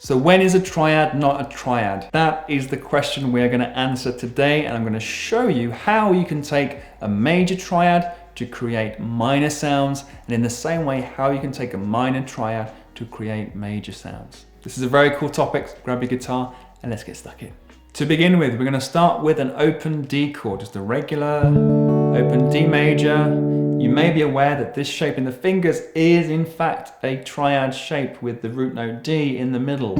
So when is a triad not a triad? That is the question we're going to answer today, and I'm going to show you how you can take a major triad to create minor sounds, and in the same way how you can take a minor triad to create major sounds. This is a very cool topic. Grab your guitar and let's get stuck in. To begin with, we're going to start with an open D chord, just a regular open D major. You may be aware that this shape in the fingers is in fact a triad shape with the root note D in the middle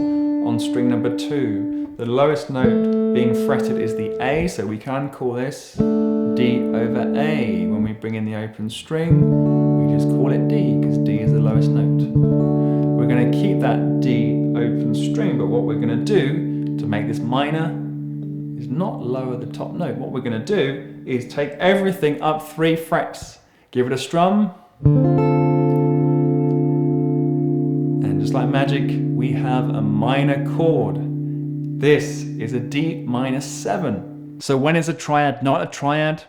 on string number 2. The lowest note being fretted is the A, so we can call this D over A. When we bring in the open string, we just call it D because D is the lowest note. We're going to keep that D open string, but what we're going to do to make this minor is not lower the top note. What we're going to do is take everything up 3 frets. Give it a strum, and just like magic, we have a minor chord. This is a D minor 7. So when is a triad not a triad?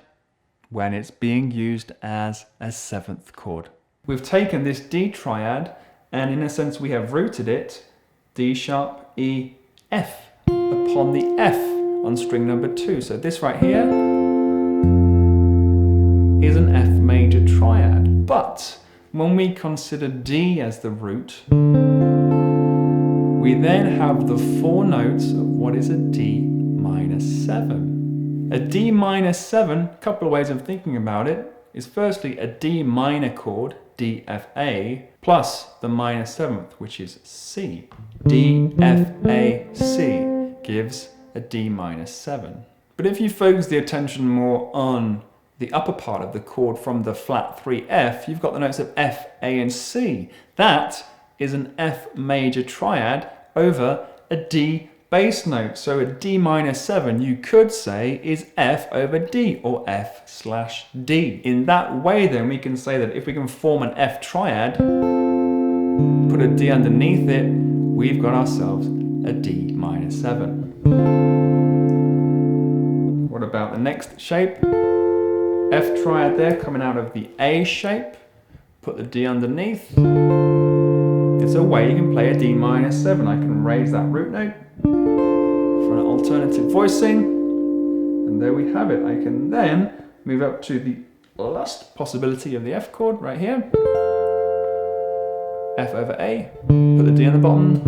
When it's being used as a 7th chord. We've taken this D triad, and in a sense we have rooted it D sharp, E, F upon the F on string number 2. So this right here is an F major triad, but when we consider D as the root, we then have the 4 notes of what is a D minor 7. A D minor 7, a couple of ways of thinking about it, is firstly a D minor chord, D, F, A, plus the minor 7th, which is C. D, F, A, C gives a D minor 7. But if you focus the attention more on the upper part of the chord from the flat 3F, you've got the notes of F, A, and C. That is an F major triad over a D bass note. So a D minor 7, you could say, is F over D, or F slash D. In that way then, we can say that if we can form an F triad, put a D underneath it, we've got ourselves a D minor 7. What about the next shape? F triad there, coming out of the A shape. Put the D underneath. It's a way you can play a D minor 7. I can raise that root note for an alternative voicing, and there we have it. I can then move up to the last possibility of the F chord right here. F over A, put the D on the bottom.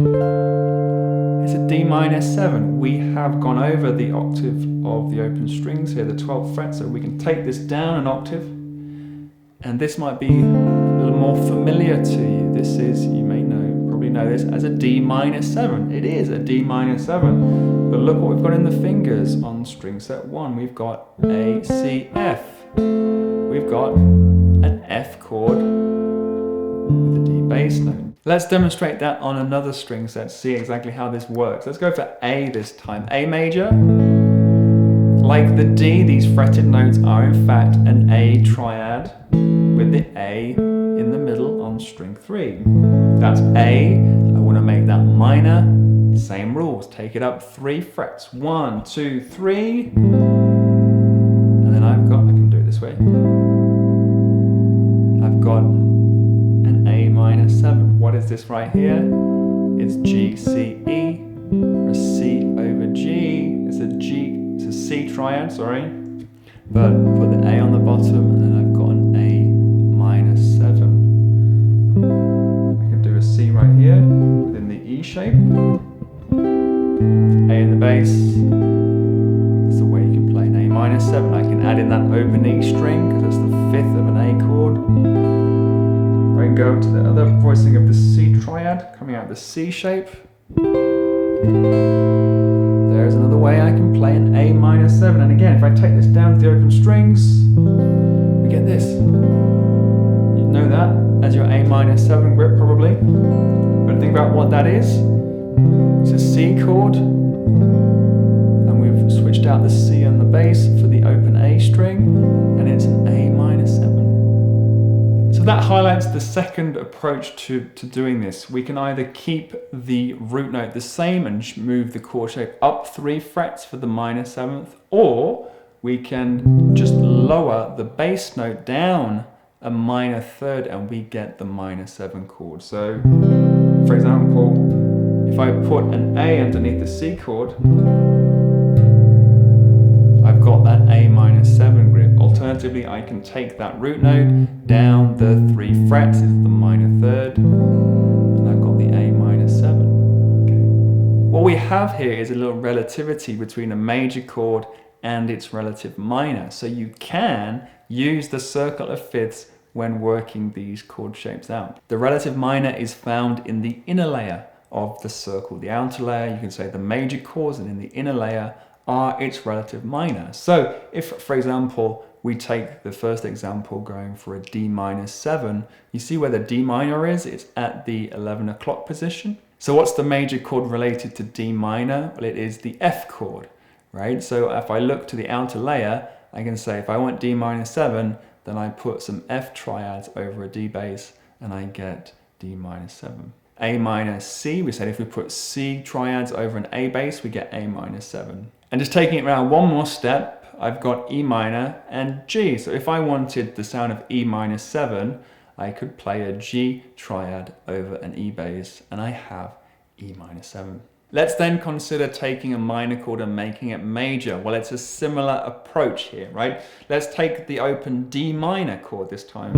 It's a D minor 7. We have gone over the octave of the open strings here, the 12th fret, so we can take this down an octave. And this might be a little more familiar to you. This is, you may probably know this as a D minor 7. It is a D minor 7. But look what we've got in the fingers on string set 1. We've got A, C, F. We've got an F chord with a D bass note. Let's demonstrate that on another string set, see exactly how this works. Let's go for A this time. A major. Like the D, these fretted notes are in fact an A triad with the A in the middle on string 3. That's A. I want to make that minor. Same rules. Take it up 3 frets. 1, 2, 3. And then I can do it this way. I've got an A minor 7. What is this right here? It's G, C, E, or a C over G. It's a C triad, sorry. But put the A on the bottom, and then I've got an A minor 7. I can do a C right here within the E shape. A in the bass. It's the way you can play an A minor 7. I can add in that open E string because it's the 5th of an A chord. I can go to the other voicing of the C triad, coming out the C shape. There's another way I can play an A minor 7. And again, if I take this down to the open strings, we get this. You know that as your A minor 7 grip probably. But think about what that is. It's a C chord. And we've switched out the C on the bass for the open A string. And it's an A minor 7. So that highlights the second approach to doing this. We can either keep the root note the same and move the chord shape up 3 frets for the minor 7th, or we can just lower the bass note down a minor 3rd and we get the minor 7 chord. So, for example, if I put an A underneath the C chord, I've got that A minor 7 grip. Alternatively, I can take that root note down the 3 frets, is the minor 3rd, and I've got the A minor 7. Okay. What we have here is a little relativity between a major chord and its relative minor. So you can use the circle of fifths when working these chord shapes out. The relative minor is found in the inner layer of the circle. The outer layer, you can say the major chords, and in the inner layer are its relative minor. So if, for example, we take the first example going for a D minor 7, you see where the D minor is? It's at the 11 o'clock position. So what's the major chord related to D minor? Well, it is the F chord, right? So if I look to the outer layer, I can say if I want D minor 7, then I put some F triads over a D bass and I get D minor 7. A minor C, we said if we put C triads over an A bass, we get A minor 7. And just taking it around one more step, I've got E minor and G. So if I wanted the sound of E minor 7, I could play a G triad over an E bass, and I have E minor 7. Let's then consider taking a minor chord and making it major. Well, it's a similar approach here, right? Let's take the open D minor chord this time.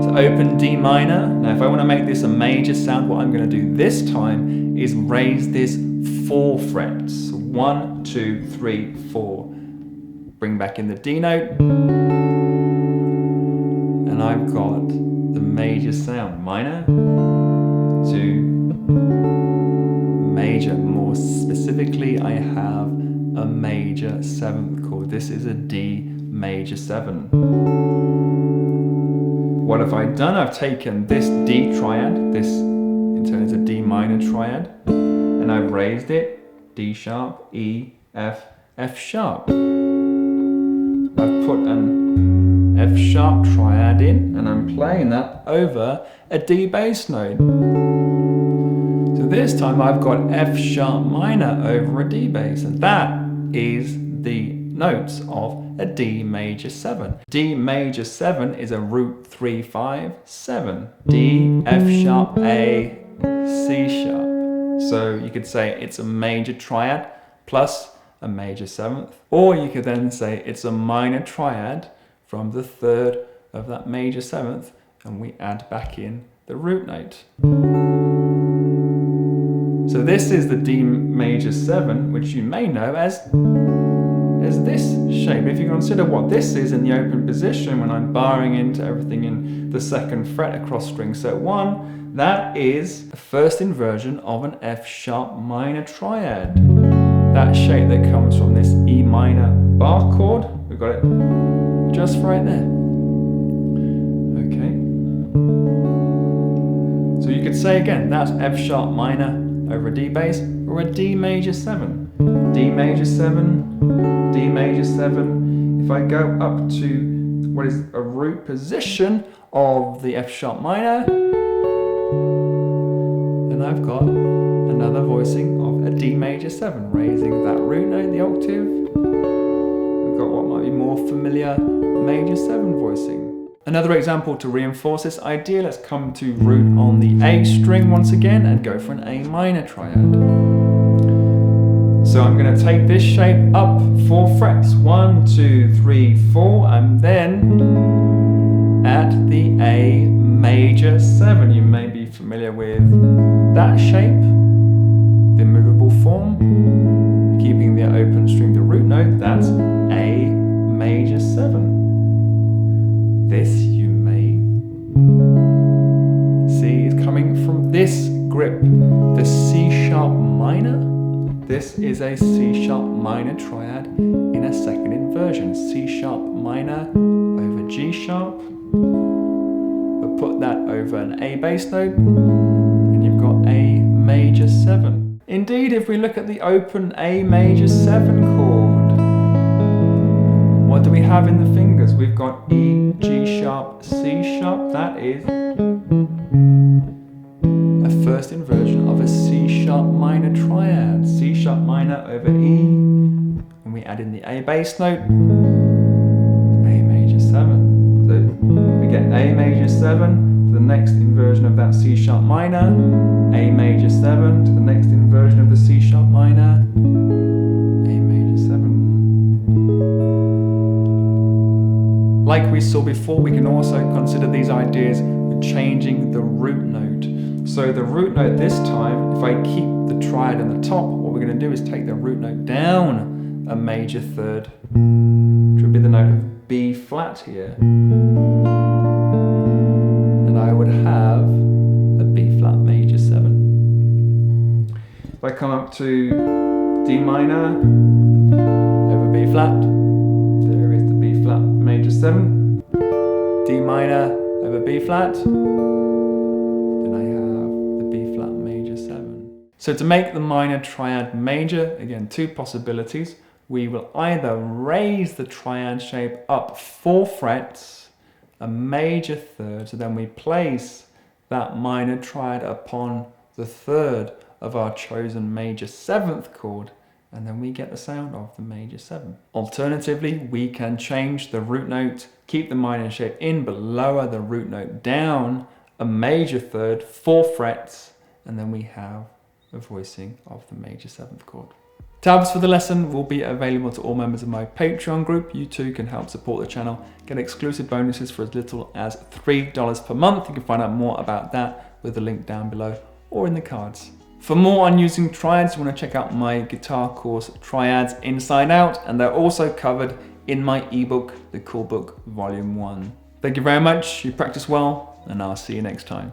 So open D minor. Now, if I want to make this a major sound, what I'm going to do this time is raise this 4 frets. 1, 2, 3, 4. Bring back in the D note. And I've got the major sound. Minor, 2, major. More specifically, I have a major 7th chord. This is a D major 7. What have I done? I've taken this D triad, this in turn is a D minor triad, and I've raised it D sharp, E, F, F sharp. I've put an F sharp triad in, and I'm playing that over a D bass note. So this time I've got F sharp minor over a D bass, and that is the notes of a D major 7. D major 7 is a root 3, 5, 7. D, F sharp, A, C sharp. So you could say it's a major triad plus a major 7th, or you could then say it's a minor triad from the 3rd of that major 7th, and we add back in the root note. So this is the D major 7, which you may know as this shape. If you consider what this is in the open position when I'm barring into everything in the 2nd fret across string set 1, that is the first inversion of an F sharp minor triad. That shape that comes from this E minor bar chord, we've got it just right there. Okay. So you could say again, that's F sharp minor over a D bass or a D major 7. D major 7, D major 7. If I go up to what is a root position of the F sharp minor, then I've got another voicing of a D major 7, raising that root note, the octave. We've got what might be more familiar major 7 voicing. Another example to reinforce this idea, let's come to root on the A string once again and go for an A minor triad. So I'm going to take this shape up 4 frets, 1, 2, 3, 4, and then at the A major 7. You may be familiar with that shape, the movable form, keeping the open string, the root note, that's A major 7. This you may see is coming from this grip, the C sharp minor. This is a C sharp minor triad in a 2nd inversion. C sharp minor over G sharp. But put that over an A bass note, and you've got A major 7. Indeed, if we look at the open A major 7 chord, what do we have in the fingers? We've got E, G sharp, C sharp. That is a first inversion of a C sharp minor triad. C sharp minor over E, and we add in the A bass note, A major 7. So we get A major 7 to the next inversion of that C sharp minor, A major 7, to the next inversion of the C sharp minor, A major 7. Like we saw before, we can also consider these ideas with changing the root note. So the root note this time, if I keep the triad in the top, what we're going to do is take the root note down a major third, which would be the note of B flat here. And I would have a B flat major 7. If I come up to D minor over B flat, there is the B flat major 7. D minor over B flat, then I have the B flat major 7. So to make the minor triad major, again, two possibilities. We will either raise the triad shape up 4 frets, a major third, so then we place that minor triad upon the third of our chosen major 7th chord, and then we get the sound of the major 7. Alternatively, we can change the root note, keep the minor shape in, but lower the root note down a major third, 4 frets, and then we have a voicing of the major 7th chord. Tabs for the lesson will be available to all members of my Patreon group. You too can help support the channel, get exclusive bonuses for as little as $3 per month. You can find out more about that with the link down below or in the cards. For more on using triads, you want to check out my guitar course, Triads Inside Out, and they're also covered in my ebook, The Chord Book Volume 1. Thank you very much, you practice well, and I'll see you next time.